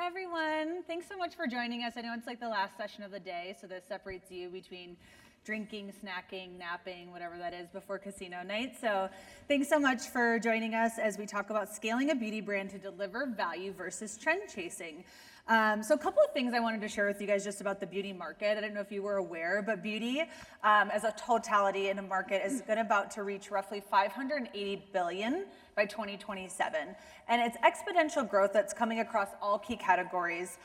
Hi, everyone. Thanks so much for joining us. I know it's like the last session of the day, so this separates you between drinking, snacking, napping, whatever that is before casino night. So thanks so much for joining us as we talk about scaling a beauty brand to deliver value versus trend chasing. So a couple of things I wanted to share with you guys just about the beauty market. I don't know if you were aware, but beauty as a totality in a market is about to reach roughly $580 billion by 2027. And it's exponential growth that's coming across all key categories,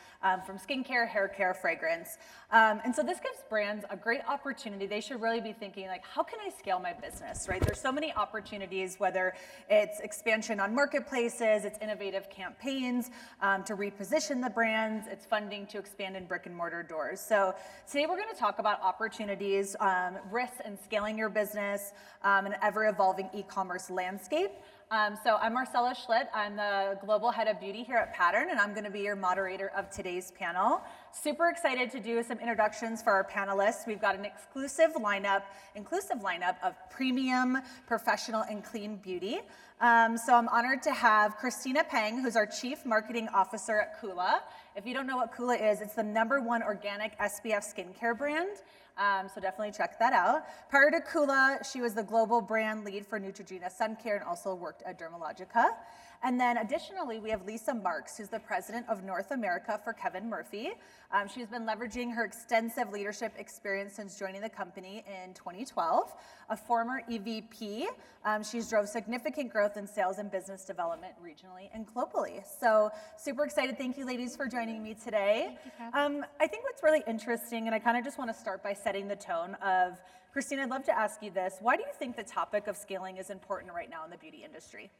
from skincare, hair care, fragrance. And so this gives brands a great opportunity. They should really be thinking, like, how can I scale my business, right? There's so many opportunities, whether it's expansion on marketplaces, it's innovative campaigns to reposition the brands, it's funding to expand in brick and mortar doors. So today we're gonna talk about opportunities, risks in scaling your business, an ever evolving e-commerce landscape. So I'm Marcella Schlitt. I'm the Global Head of Beauty here at Pattern, and I'm going to be your moderator of today's panel. Super excited to do some introductions for our panelists. We've got an inclusive lineup of premium, professional, and clean beauty. So I'm honored to have Christina Peng, who's our Chief Marketing Officer at Coola. If you don't know what Coola is, it's the #1 organic SPF skincare brand. So definitely check that out. Prior to Coola, she was the global brand lead for Neutrogena Sun Care and also worked at Dermalogica. And then additionally, we have Lisa Marx, who's the president of North America for Kevin Murphy. She's been leveraging her extensive leadership experience since joining the company in 2012. A former EVP, she's drove significant growth in sales and business development regionally and globally. So super excited. Thank you, ladies, for joining me today. I think what's really interesting, and I kind of just want to start by setting the tone of, Christina, I'd love to ask you this. Why do you think the topic of scaling is important right now in the beauty industry?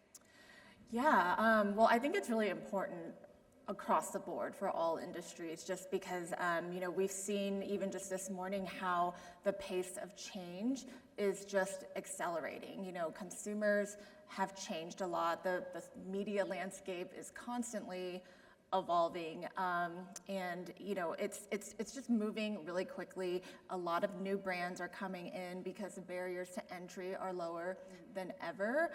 Yeah, well, I think it's really important across the board for all industries, just because, we've seen even just this morning how the pace of change is just accelerating. Consumers have changed a lot. The media landscape is constantly evolving, and it's just moving really quickly. A lot of new brands are coming in because the barriers to entry are lower than ever.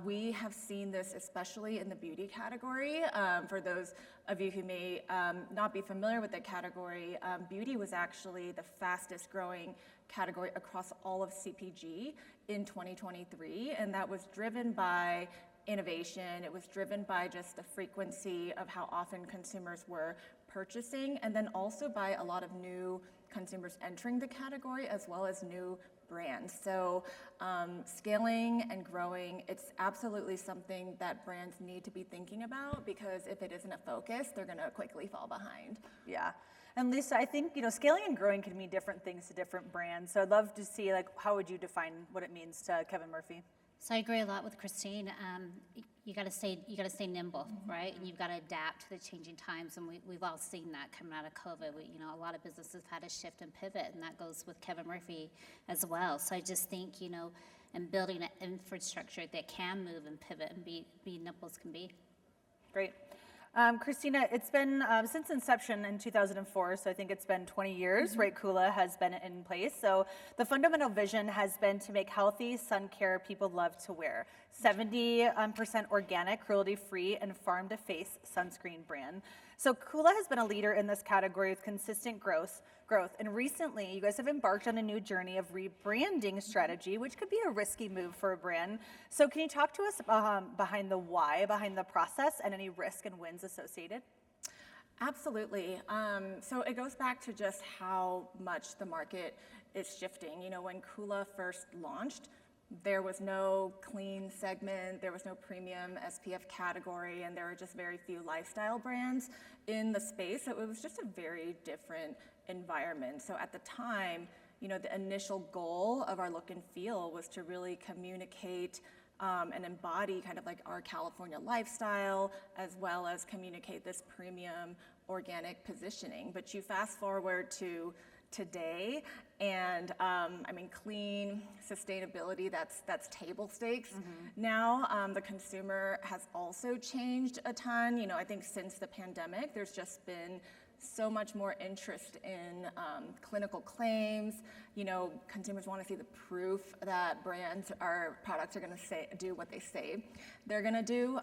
We have seen this especially in the beauty category. For those of you who may not be familiar with the category, beauty was actually the fastest growing category across all of CPG in 2023, and that was driven by innovation. It was driven by just the frequency of how often consumers were purchasing, and then also by a lot of new consumers entering the category as well as new brands. So scaling and growing, it's absolutely something that brands need to be thinking about, because if it isn't a focus, they're gonna quickly fall behind. Yeah. And Lisa, I think, scaling and growing can mean different things to different brands. So I'd love to see, how would you define what it means to Kevin Murphy? So I agree a lot with Christine. You got to stay nimble, right? And you've got to adapt to the changing times. And we've all seen that coming out of COVID. A lot of businesses had to shift and pivot, and that goes with Kevin Murphy as well. So I just think, and building an infrastructure that can move and pivot and be nimble as can be. Great. Christina, it's been since inception in 2004, so I think it's been 20 years, right? Coola has been in place. So the fundamental vision has been to make healthy sun care people love to wear. 70% organic, cruelty-free, and farm-to-face sunscreen brand. So Coola has been a leader in this category with consistent growth. And recently, you guys have embarked on a new journey of rebranding strategy, which could be a risky move for a brand. So can you talk to us behind the why, behind the process, and any risk and wins associated? Absolutely. So it goes back to just how much the market is shifting. When Coola first launched, there was no clean segment, there was no premium SPF category, and there were just very few lifestyle brands in the space. So it was just a very different environment. So at the time, the initial goal of our look and feel was to really communicate and embody kind of like our California lifestyle, as well as communicate this premium organic positioning. But you fast forward to today, and clean sustainability, that's table stakes. Now the consumer has also changed a ton. I think since the pandemic, there's just been so much more interest in clinical claims. Consumers want to see the proof that products are going to do what they say they're going to do.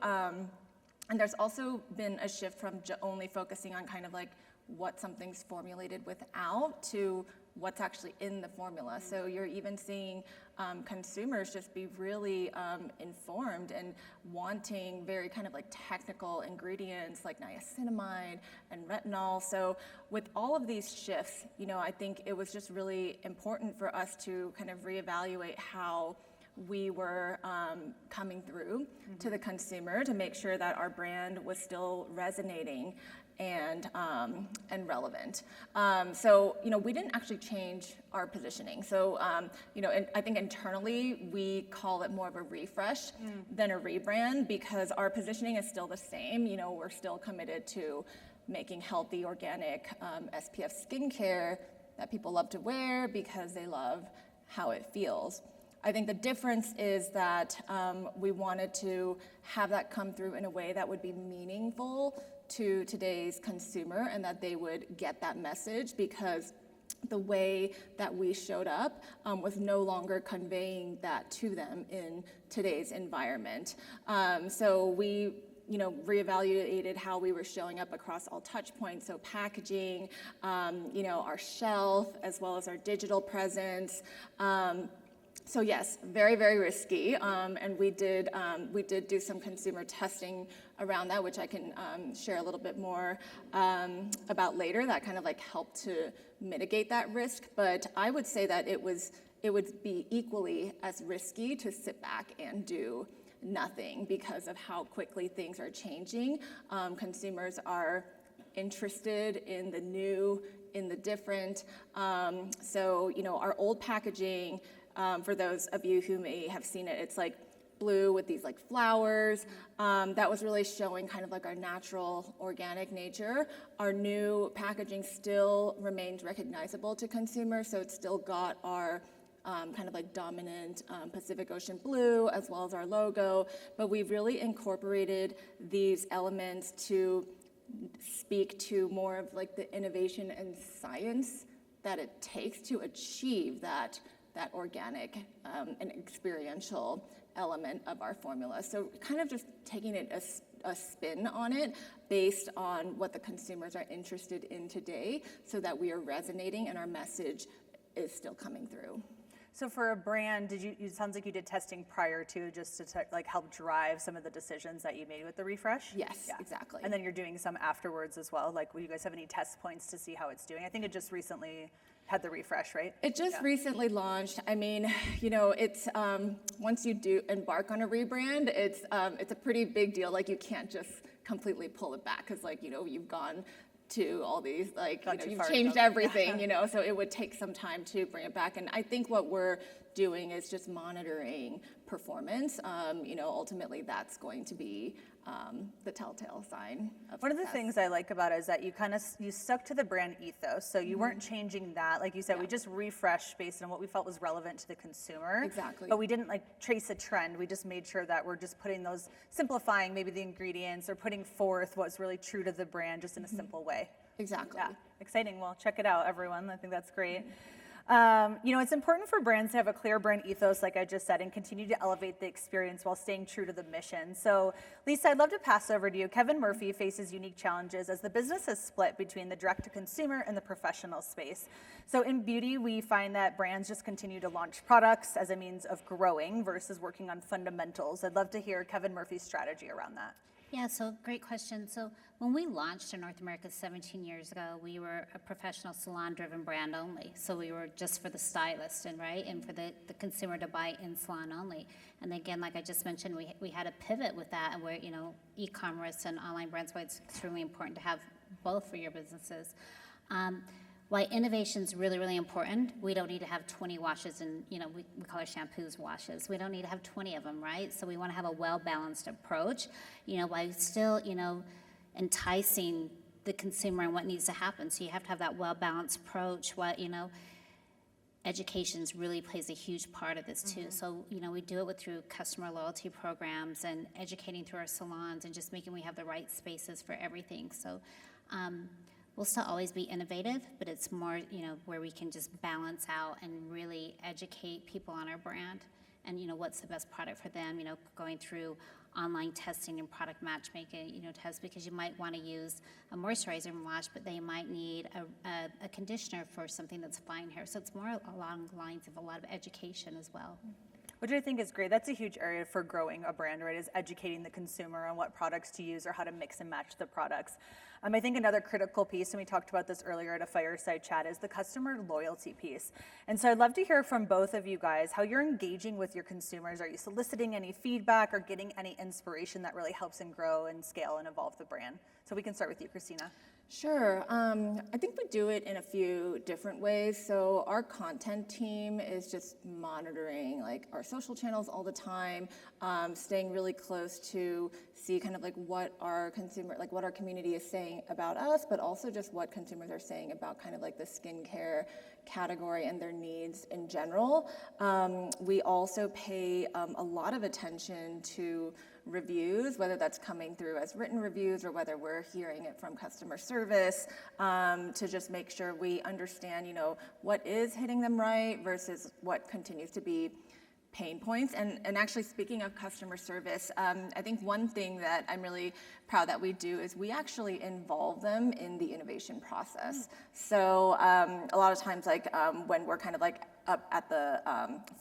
And there's also been a shift from only focusing on kind of like what something's formulated without to what's actually in the formula. So you're even seeing consumers just be really informed and wanting very kind of like technical ingredients like niacinamide and retinol. So with all of these shifts, you know, I think it was just really important for us to kind of reevaluate how we were coming through to the consumer to make sure that our brand was still resonating and relevant. So, you know, we didn't actually change our positioning. So, you know, and I think internally we call it more of a refresh than a rebrand, because our positioning is still the same. You know, we're still committed to making healthy, organic SPF skincare that people love to wear because they love how it feels. I think the difference is that we wanted to have that come through in a way that would be meaningful to today's consumer and that they would get that message, because the way that we showed up was no longer conveying that to them in today's environment. So we, you know, reevaluated how we were showing up across all touch points. So packaging, you know, our shelf, as well as our digital presence. So yes, very, very risky, and we did do some consumer testing around that, which I can share a little bit more about later. That kind of like helped to mitigate that risk. But I would say that it would be equally as risky to sit back and do nothing because of how quickly things are changing. Consumers are interested in the new, in the different. So you know, our old packaging. For those of you who may have seen it, it's like blue with these like flowers. That was really showing kind of like our natural organic nature. Our new packaging still remains recognizable to consumers, so it's still got our kind of like dominant Pacific Ocean blue as well as our logo, but we've really incorporated these elements to speak to more of like the innovation and science that it takes to achieve that organic and experiential element of our formula. So kind of just taking it a spin on it based on what the consumers are interested in today, so that we are resonating and our message is still coming through. So for a brand, it sounds like you did testing prior to, just to like help drive some of the decisions that you made with the refresh? Yes, exactly. And then you're doing some afterwards as well. Like, will you guys have any test points to see how it's doing? I think it just recently had the refresh, right? It just recently launched. I mean, you know, it's once you do embark on a rebrand, it's a pretty big deal. Like, you can't just completely pull it back, because, like, you know, you've gone to all these, like, you know, you've changed everything, you know, so it would take some time to bring it back. And I think what we're doing is just monitoring performance. You know, ultimately that's going to be the telltale sign of One of the success. things I like about it is that you stuck to the brand ethos, so you weren't changing that. Like you said, we just refreshed based on what we felt was relevant to the consumer. Exactly. But we didn't like trace a trend. We just made sure that we're just putting those, simplifying maybe the ingredients or putting forth what's really true to the brand just in a simple way. Exactly. Yeah, exciting. Well, check it out, everyone. I think that's great. You know, it's important for brands to have a clear brand ethos, like I just said, and continue to elevate the experience while staying true to the mission. So, Lisa, I'd love to pass over to you. Kevin Murphy faces unique challenges as the business is split between the direct-to-consumer and the professional space. So in beauty, we find that brands just continue to launch products as a means of growing versus working on fundamentals. I'd love to hear Kevin Murphy's strategy around that. Yeah, so great question. So when we launched in North America 17 years ago, we were a professional salon-driven brand only. So we were just for the stylist and for the consumer to buy in salon only. And again, like I just mentioned, we had a pivot with that, and where, you know, e-commerce and online brands, why it's extremely important to have both for your businesses. Why innovation is really, really important. We don't need to have 20 washes, and, you know, we call our shampoos washes. We don't need to have 20 of them, right? So we want to have a well-balanced approach, you know, while still, you know, enticing the consumer and what needs to happen. So you have to have that well-balanced approach. What, you know, education really plays a huge part of this too. So, you know, we do it through customer loyalty programs and educating through our salons and just making we have the right spaces for everything. So, we'll still always be innovative, but it's more, you know, where we can just balance out and really educate people on our brand and, what's the best product for them, going through online testing and product matchmaking, tests, because you might want to use a moisturizer and wash, but they might need a conditioner for something that's fine hair. So it's more along the lines of a lot of education as well. Which I think is great. That's a huge area for growing a brand, right, is educating the consumer on what products to use or how to mix and match the products. I think another critical piece, and we talked about this earlier at a fireside chat, is the customer loyalty piece. And so I'd love to hear from both of you guys how you're engaging with your consumers. Are you soliciting any feedback or getting any inspiration that really helps them grow and scale and evolve the brand? So we can start with you, Christina. Sure. I think we do it in a few different ways. So our content team is just monitoring like our social channels all the time, staying really close to see kind of like what our community is saying about us, but also just what consumers are saying about kind of like the skincare category and their needs in general. We also pay a lot of attention to reviews, whether that's coming through as written reviews or whether we're hearing it from customer service, to just make sure we understand, what is hitting them right versus what continues to be pain points. And actually, speaking of customer service, I think one thing that I'm really proud that we do is we actually involve them in the innovation process. So a lot of times, when we're kind of like up at the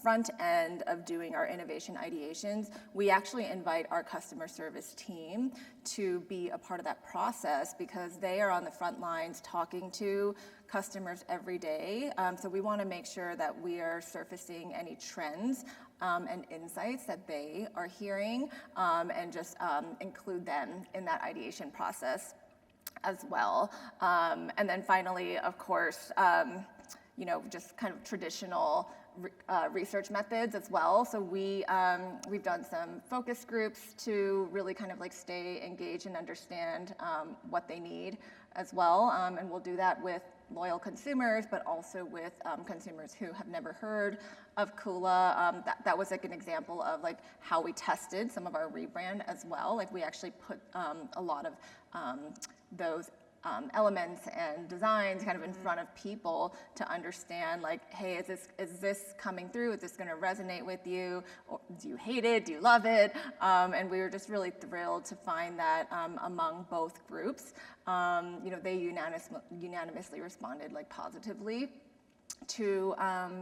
front end of doing our innovation ideations, we actually invite our customer service team to be a part of that process because they are on the front lines talking to customers every day. So we want to make sure that we are surfacing any trends and insights that they are hearing, and just include them in that ideation process as well. And then finally, of course, just kind of traditional research methods as well. So we've done some focus groups to really kind of like stay engaged and understand what they need as well. And we'll do that with loyal consumers, but also with consumers who have never heard of Coola. That was like an example of like how we tested some of our rebrand as well. Like we actually put a lot of those elements and designs kind of in front of people to understand like, hey, is this coming through? Is this going to resonate with you? Or do you hate it? Do you love it? And we were just really thrilled to find that among both groups, they unanimously responded like positively to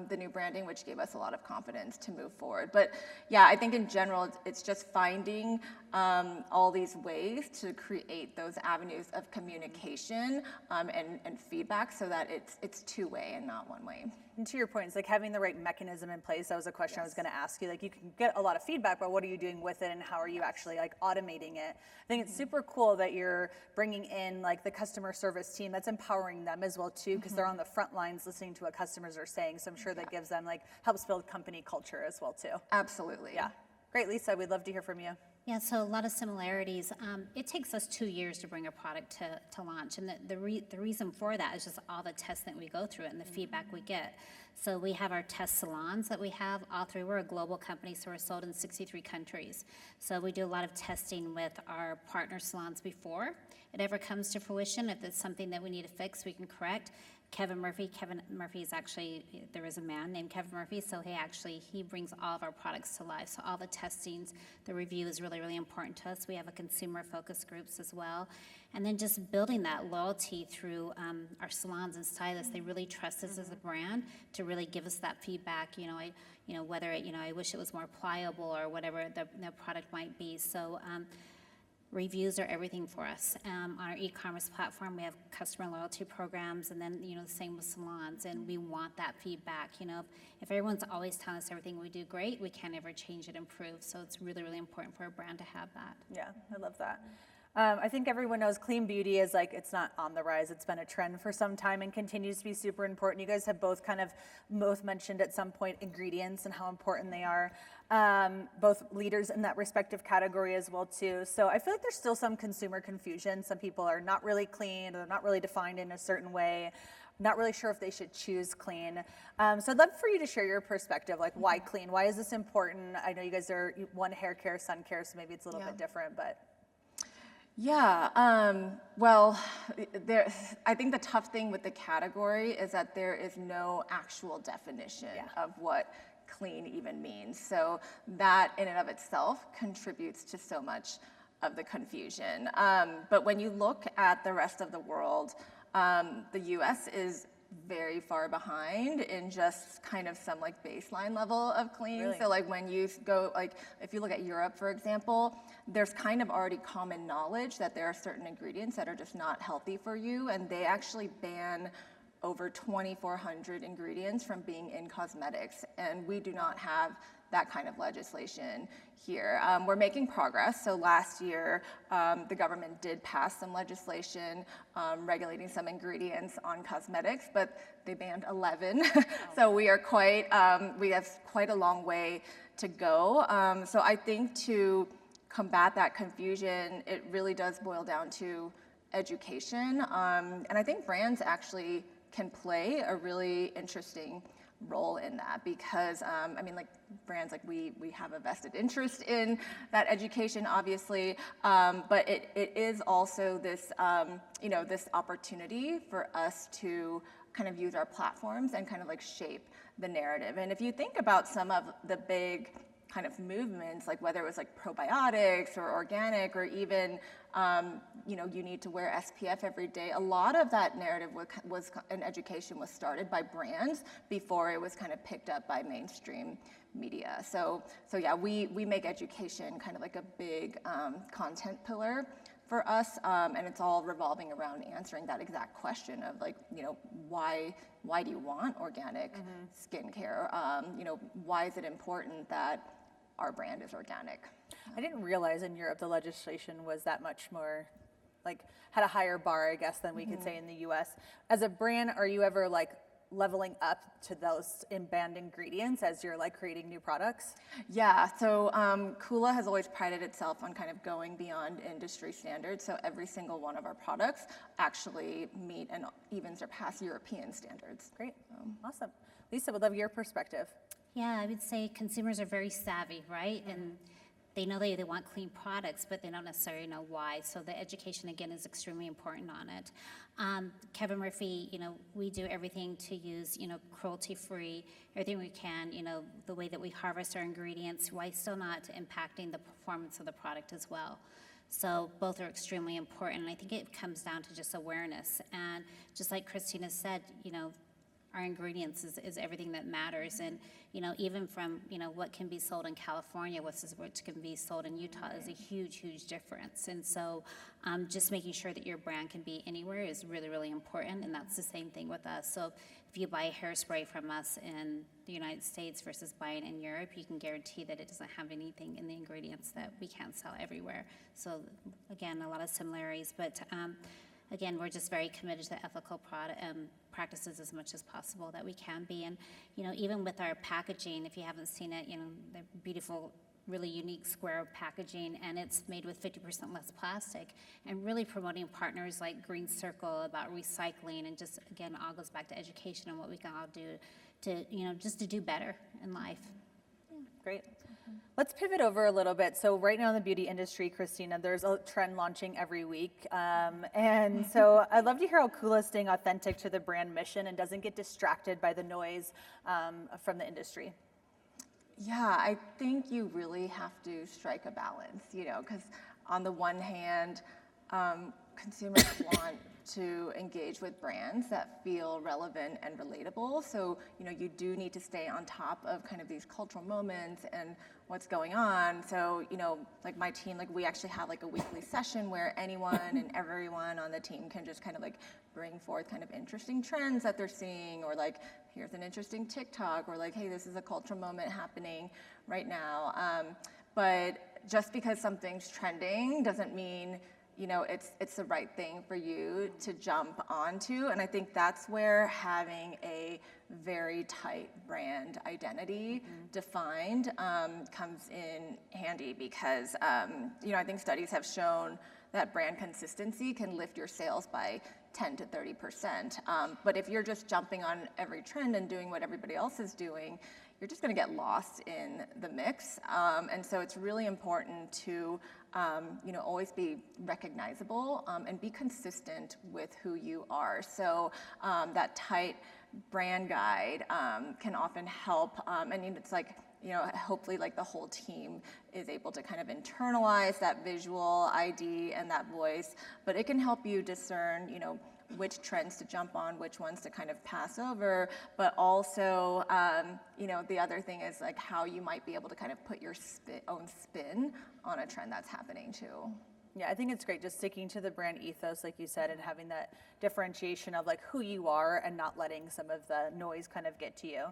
the new branding, which gave us a lot of confidence to move forward. But yeah, I think in general, it's just finding all these ways to create those avenues of communication and feedback so that it's two-way and not one-way. And to your point, it's like having the right mechanism in place. That was a question I was going to ask you. Like you can get a lot of feedback, but what are you doing with it and how are you actually like automating it? I think it's super cool that you're bringing in like the customer service team. That's empowering them as well too, because they're on the front lines listening to what customers are saying. So I'm sure that gives them helps build company culture as well too. Absolutely. Yeah. Great, Lisa, we'd love to hear from you. Yeah, so a lot of similarities. It takes us 2 years to bring a product to launch, and the reason for that is just all the tests that we go through and the feedback we get. So we have our test salons that we have all through. We're a global company, so we're sold in 63 countries. So we do a lot of testing with our partner salons before it ever comes to fruition. If it's something that we need to fix, we can correct. Kevin Murphy is actually, there is a man named Kevin Murphy, so he brings all of our products to life. So all the testings, the review is really, really important to us. We have a consumer focus groups as well. And then just building that loyalty through our salons and stylists. They really trust us as a brand to really give us that feedback, whether I wish it was more pliable or whatever the product might be. So reviews are everything for us. On our e-commerce platform, we have customer loyalty programs, and then the same with salons. And we want that feedback. If everyone's always telling us everything we do great, we can't ever change it, improve. So it's really, really important for a brand to have that. Yeah, I love that. I think everyone knows clean beauty is it's not on the rise. It's been a trend for some time and continues to be super important. You guys have both mentioned at some point ingredients and how important they are. Both leaders in that respective category as well too. So I feel like there's still some consumer confusion. Some people are not really clean, or they're not really defined in a certain way. Not really sure if they should choose clean. So I'd love for you to share your perspective, why clean? Why is this important? I know you guys are one hair care, sun care, so maybe it's a little bit different, but. Yeah, well, I think the tough thing with the category is that there is no actual definition of what clean even means. So that in and of itself contributes to so much of the confusion. But when you look at the rest of the world, the US is very far behind in just kind of some like baseline level of clean. Really? So like when you go, like if you look at Europe, for example, there's kind of already common knowledge that there are certain ingredients that are just not healthy for you, and they actually ban over 2,400 ingredients from being in cosmetics, and we do not have that kind of legislation here. We're making progress. So last year, the government did pass some legislation regulating some ingredients on cosmetics, but they banned 11. So we have quite a long way to go. So I think to combat that confusion, it really does boil down to education. And I think brands actually can play a really interesting role in that, because I mean, like brands, like we have a vested interest in that education, obviously, but it is also this this opportunity for us to kind of use our platforms and kind of like shape the narrative. And if you think about some of the big kind of movements, like whether it was like probiotics or organic, or even you need to wear SPF every day, a lot of that narrative was an education was started by brands before it was kind of picked up by mainstream media. So yeah, we make education kind of like a big content pillar for us, and it's all revolving around answering that exact question of like, why do you want organic skincare? Why is it important that our brand is organic? I didn't realize in Europe the legislation was that much more, like, had a higher bar, I guess, than we could say in the US. As a brand, are you ever like leveling up to those banned ingredients as you're like creating new products? Yeah, so Coola has always prided itself on kind of going beyond industry standards. So every single one of our products actually meet and even surpass European standards. Great, awesome. Lisa, would love your perspective. Yeah, I would say consumers are very savvy, right? And they know they want clean products, but they don't necessarily know why. So the education, again, is extremely important on it. Kevin Murphy, we do everything to use, cruelty-free, everything we can, the way that we harvest our ingredients, while still not impacting the performance of the product as well. So both are extremely important. And I think it comes down to just awareness. And just like Christina said, our ingredients is everything that matters. And, even from, what can be sold in California versus what can be sold in Utah is a huge, huge difference. And so just making sure that your brand can be anywhere is really, really important. And that's the same thing with us. So if you buy hairspray from us in the United States versus buying in Europe, you can guarantee that it doesn't have anything in the ingredients that we can't sell everywhere. So again, a lot of similarities, but again, we're just very committed to ethical practices as much as possible that we can be. And, even with our packaging, if you haven't seen it, the beautiful, really unique square packaging, and it's made with 50% less plastic, and really promoting partners like Green Circle about recycling, and just, again, all goes back to education and what we can all do to, just to do better in life. Great. Let's pivot over a little bit. So right now in the beauty industry, Christina, there's a trend launching every week. And so I'd love to hear how Coola is staying authentic to the brand mission and doesn't get distracted by the noise from the industry. Yeah, I think you really have to strike a balance, because on the one hand, consumers want to engage with brands that feel relevant and relatable. So, you do need to stay on top of kind of these cultural moments and what's going on. So, like my team, like we actually have like a weekly session where anyone and everyone on the team can just kind of like bring forth kind of interesting trends that they're seeing, or like, here's an interesting TikTok, or like, hey, this is a cultural moment happening right now. But just because something's trending doesn't mean it's the right thing for you to jump onto. And I think that's where having a very tight brand identity defined comes in handy, because I think studies have shown that brand consistency can lift your sales by 10 to 30%. But if you're just jumping on every trend and doing what everybody else is doing, you're just going to get lost in the mix. And so it's really important to always be recognizable and be consistent with who you are. So that tight brand guide can often help. It's like, hopefully like the whole team is able to kind of internalize that visual ID and that voice, but it can help you discern, which trends to jump on, which ones to kind of pass over, but also, the other thing is like how you might be able to kind of put your own spin on a trend that's happening too. Yeah, I think it's great just sticking to the brand ethos, like you said, and having that differentiation of like who you are and not letting some of the noise kind of get to you.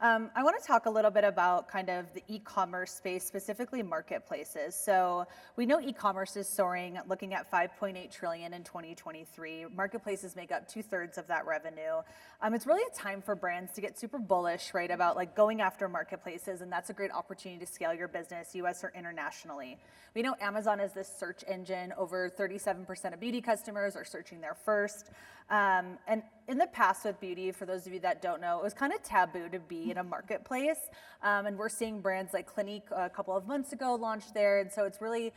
I want to talk a little bit about kind of the e-commerce space, specifically marketplaces. So we know e-commerce is soaring, looking at $5.8 trillion in 2023. Marketplaces make up 2/3 of that revenue. It's really a time for brands to get super bullish, right, about like going after marketplaces, and that's a great opportunity to scale your business, US or internationally. We know Amazon is this search engine. Over 37% of beauty customers are searching there first. And in the past with beauty, for those of you that don't know, it was kind of taboo to be in a marketplace. And we're seeing brands like Clinique a couple of months ago launch there. And so it's really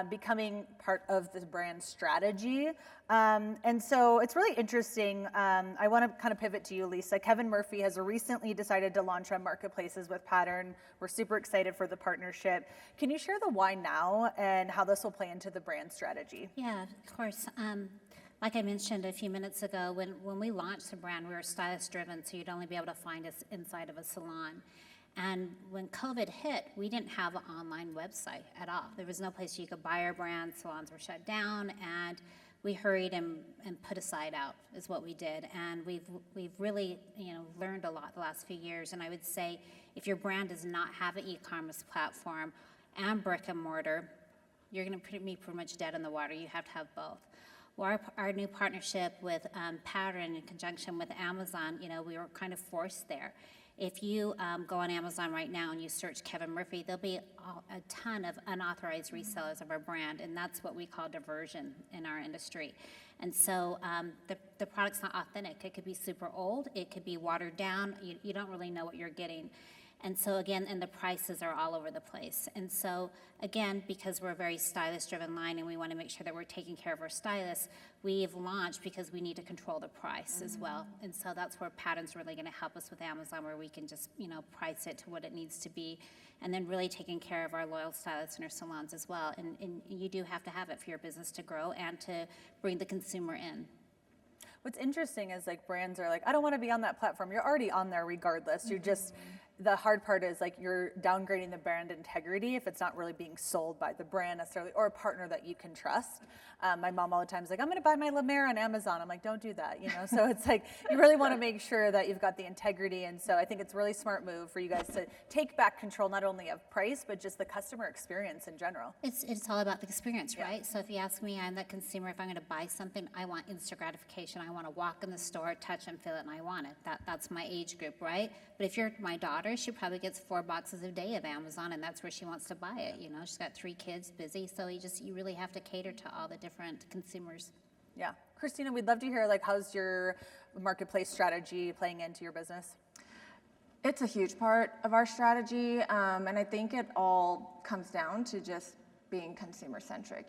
becoming part of the brand strategy. And so it's really interesting. I want to kind of pivot to you, Lisa. Kevin Murphy has recently decided to launch on marketplaces with Pattern. We're super excited for the partnership. Can you share the why now and how this will play into the brand strategy? Yeah, of course. Like I mentioned a few minutes ago, when we launched the brand, we were stylist driven, so you'd only be able to find us inside of a salon. And when COVID hit, we didn't have an online website at all. There was no place you could buy our brand. Salons were shut down, and we hurried and put a site out is what we did. And we've really learned a lot the last few years. And I would say if your brand does not have an e-commerce platform and brick and mortar, you're going to be pretty much dead in the water. You have to have both. Well, our new partnership with Pattern in conjunction with Amazon, we were kind of forced there. If you go on Amazon right now and you search Kevin Murphy, there'll be a ton of unauthorized resellers of our brand, and that's what we call diversion in our industry. And so the product's not authentic. It could be super old. It could be watered down. You don't really know what you're getting. And so again, and the prices are all over the place. And so again, because we're a very stylist-driven line and we want to make sure that we're taking care of our stylists, we've launched because we need to control the price as well. And so that's where Pattern's really going to help us with Amazon, where we can just price it to what it needs to be, and then really taking care of our loyal stylists in our salons as well. And you do have to have it for your business to grow and to bring the consumer in. What's interesting is like brands are like, I don't want to be on that platform. You're already on there regardless. You're just, the hard part is like you're downgrading the brand integrity if it's not really being sold by the brand necessarily or a partner that you can trust. My mom all the time is like, I'm going to buy my La Mer on Amazon. I'm like, don't do that, So it's like you really want to make sure that you've got the integrity. And so I think it's a really smart move for you guys to take back control not only of price, but just the customer experience in general. It's all about the experience, right? So if you ask me, I'm that consumer, if I'm going to buy something, I want instant gratification. I want to walk in the store, touch and feel it, and I want it. That's my age group, right? But if you're my daughter, she probably gets 4 boxes a day of Amazon, and that's where she wants to buy it. She's got 3 kids, busy, so you really have to cater to all the different consumers. Yeah. Christina, we'd love to hear how's your marketplace strategy playing into your business? It's a huge part of our strategy, and I think it all comes down to just being consumer-centric.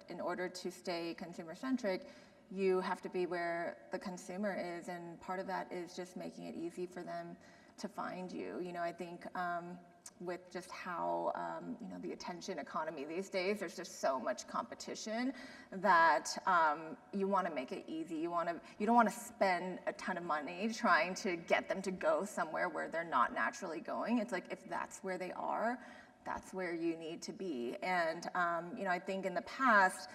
In order to stay consumer-centric, you have to be where the consumer is, and part of that is just making it easy for them to find you. I think with just how the attention economy these days, there's just so much competition that you want to make it easy. You don't want to spend a ton of money trying to get them to go somewhere where they're not naturally going. It's like if that's where they are, that's where you need to be. And I think in the past,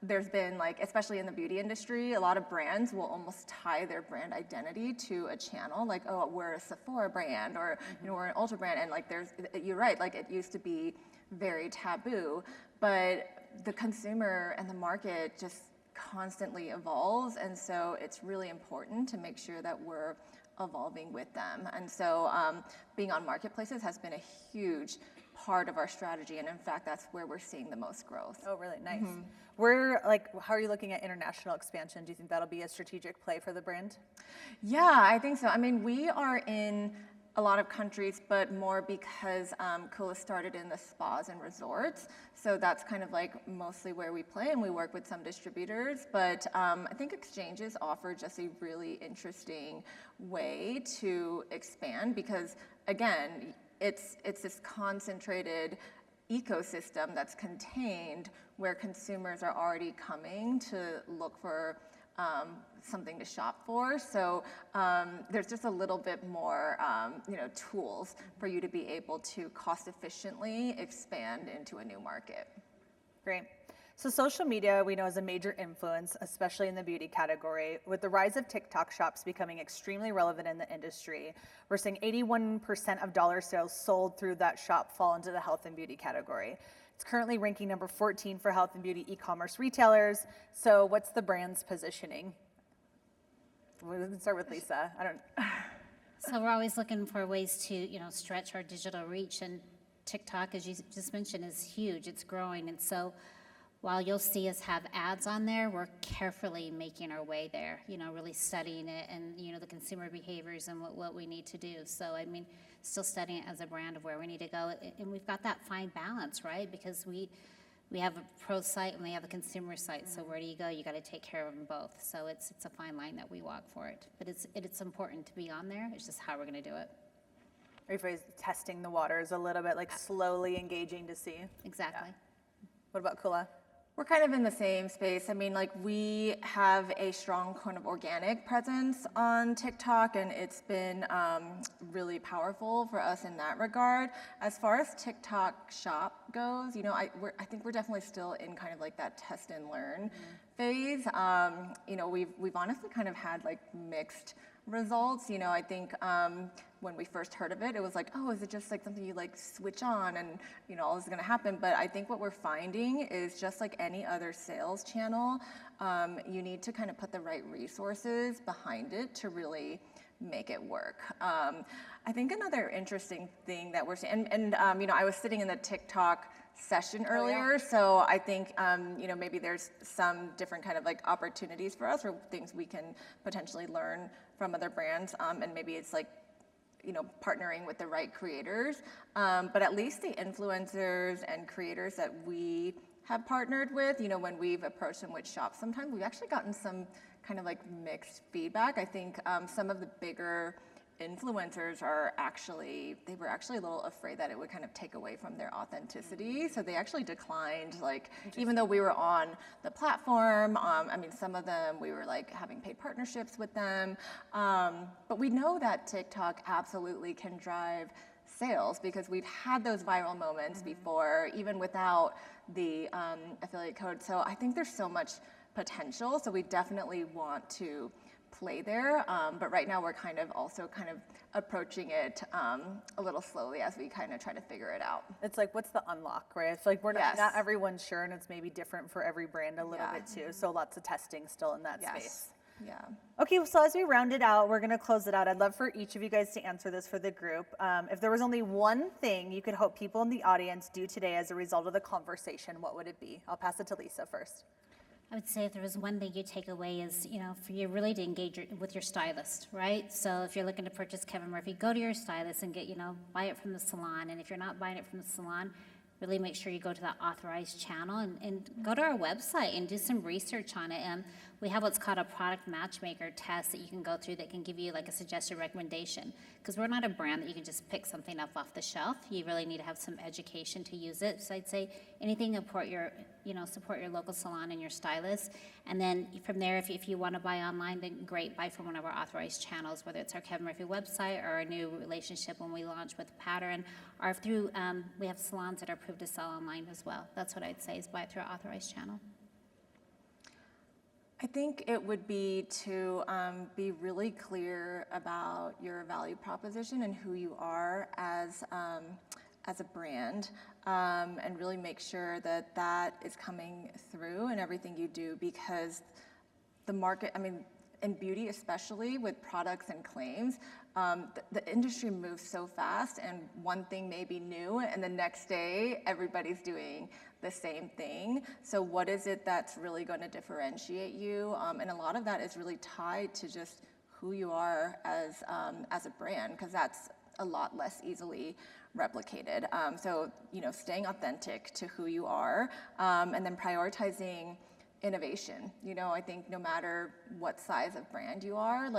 there's been especially in the beauty industry, a lot of brands will almost tie their brand identity to a channel, like, oh, we're a Sephora brand, or we're an Ulta brand, and you're right, it used to be very taboo, but the consumer and the market just constantly evolves, and so it's really important to make sure that we're evolving with them. And so being on marketplaces has been a huge part of our strategy, and in fact, that's where we're seeing the most growth. Oh, really? Nice. How are you looking at international expansion? Do you think that'll be a strategic play for the brand? Yeah, I think so. I mean, we are in a lot of countries, but more because Coola started in the spas and resorts. So that's kind of like mostly where we play, and we work with some distributors. But I think exchanges offer just a really interesting way to expand because, again, it's this concentrated ecosystem that's contained where consumers are already coming to look for something to shop for. So there's just a little bit more, tools for you to be able to cost efficiently expand into a new market. Great. So social media we know is a major influence, especially in the beauty category. With the rise of TikTok shops becoming extremely relevant in the industry, we're seeing 81% of dollar sales sold through that shop fall into the health and beauty category. It's currently ranking number 14 for health and beauty e-commerce retailers. So what's the brand's positioning? We can start with Lisa. So we're always looking for ways to, stretch our digital reach, and TikTok, as you just mentioned, is huge. It's growing, and so while you'll see us have ads on there, we're carefully making our way there, really studying it and, the consumer behaviors and what we need to do. So, still studying it as a brand of where we need to go. And we've got that fine balance, right? Because we have a pro site and we have a consumer site. So where do you go? You got to take care of them both. So it's a fine line that we walk for it. But it's important to be on there. It's just how we're going to do it. Rephrase, testing the waters a little bit, like slowly engaging to see. Exactly. Yeah. What about Coola? We're kind of in the same space. We have a strong kind of organic presence on TikTok, and it's been really powerful for us in that regard. As far as TikTok shop goes, I think we're definitely still in kind of like that test and learn phase. We've honestly kind of had like mixed results. I think when we first heard of it, it was like, oh, is it just like something you like switch on and all this is gonna happen? But I think what we're finding is just like any other sales channel, you need to kind of put the right resources behind it to really make it work. I think another interesting thing that we're seeing, and I was sitting in the TikTok session earlier, so I think maybe there's some different kind of like opportunities for us or things we can potentially learn from other brands, and maybe it's like partnering with the right creators, but at least the influencers and creators that we have partnered with, when we've approached them with shops, sometimes we've actually gotten some kind of like mixed feedback. I think some of the bigger influencers were actually a little afraid that it would kind of take away from their authenticity. So they actually declined, like, even though we were on the platform, some of them, we were like having paid partnerships with them. But we know that TikTok absolutely can drive sales because we've had those viral moments before, even without the affiliate code. So I think there's so much potential. So we definitely want to play there, but right now we're kind of approaching it a little slowly as we kind of try to figure it out. It's like, what's the unlock, right? It's like not everyone's sure, and it's maybe different for every brand a little bit too. So lots of testing still in that space. Yeah. Okay, so as we round it out, we're going to close it out. I'd love for each of you guys to answer this for the group. If there was only one thing you could hope people in the audience do today as a result of the conversation, what would it be? I'll pass it to Lisa first. I would say if there was one thing you take away is, for you really to engage with your stylist, right? So if you're looking to purchase Kevin Murphy, go to your stylist and buy it from the salon. And if you're not buying it from the salon, really make sure you go to that authorized channel and go to our website and do some research on it. We have what's called a product matchmaker test that you can go through that can give you like a suggested recommendation. Because we're not a brand that you can just pick something up off the shelf. You really need to have some education to use it. So I'd say anything support your local salon and your stylist. And then from there, if you want to buy online, then great, buy from one of our authorized channels, whether it's our Kevin Murphy website or our new relationship when we launch with Pattern, or through, we have salons that are approved to sell online as well. That's what I'd say is buy it through our authorized channel. I think it would be to be really clear about your value proposition and who you are as a brand, and really make sure that that is coming through in everything you do, because the market, in beauty especially with products and claims, the industry moves so fast, and one thing may be new and the next day everybody's doing the same thing. So what is it that's really going to differentiate you? And a lot of that is really tied to just who you are as a brand, because that's a lot less easily replicated. So, staying authentic to who you are, and then prioritizing innovation. I think no matter what size of brand you are,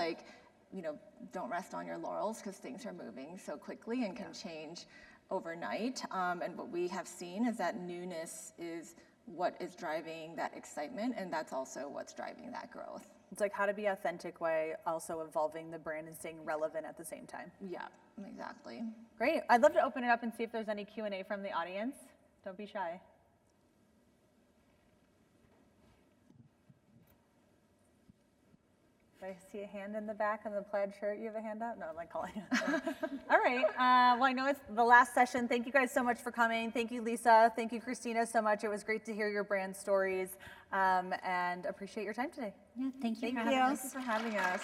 don't rest on your laurels, because things are moving so quickly and can change overnight. And what we have seen is that newness is what is driving that excitement, and that's also what's driving that growth. It's like how to be authentic while also evolving the brand and staying relevant at the same time. Yeah, exactly. Great. I'd love to open it up and see if there's any Q&A from the audience. Don't be shy. I see a hand in the back on the plaid shirt. You have a hand up? No, I'm calling you. All right. Well, I know it's the last session. Thank you guys so much for coming. Thank you, Lisa. Thank you, Christina, so much. It was great to hear your brand stories, and appreciate your time today. Yeah, thank you. Thank for you. having us. Thank you for having us.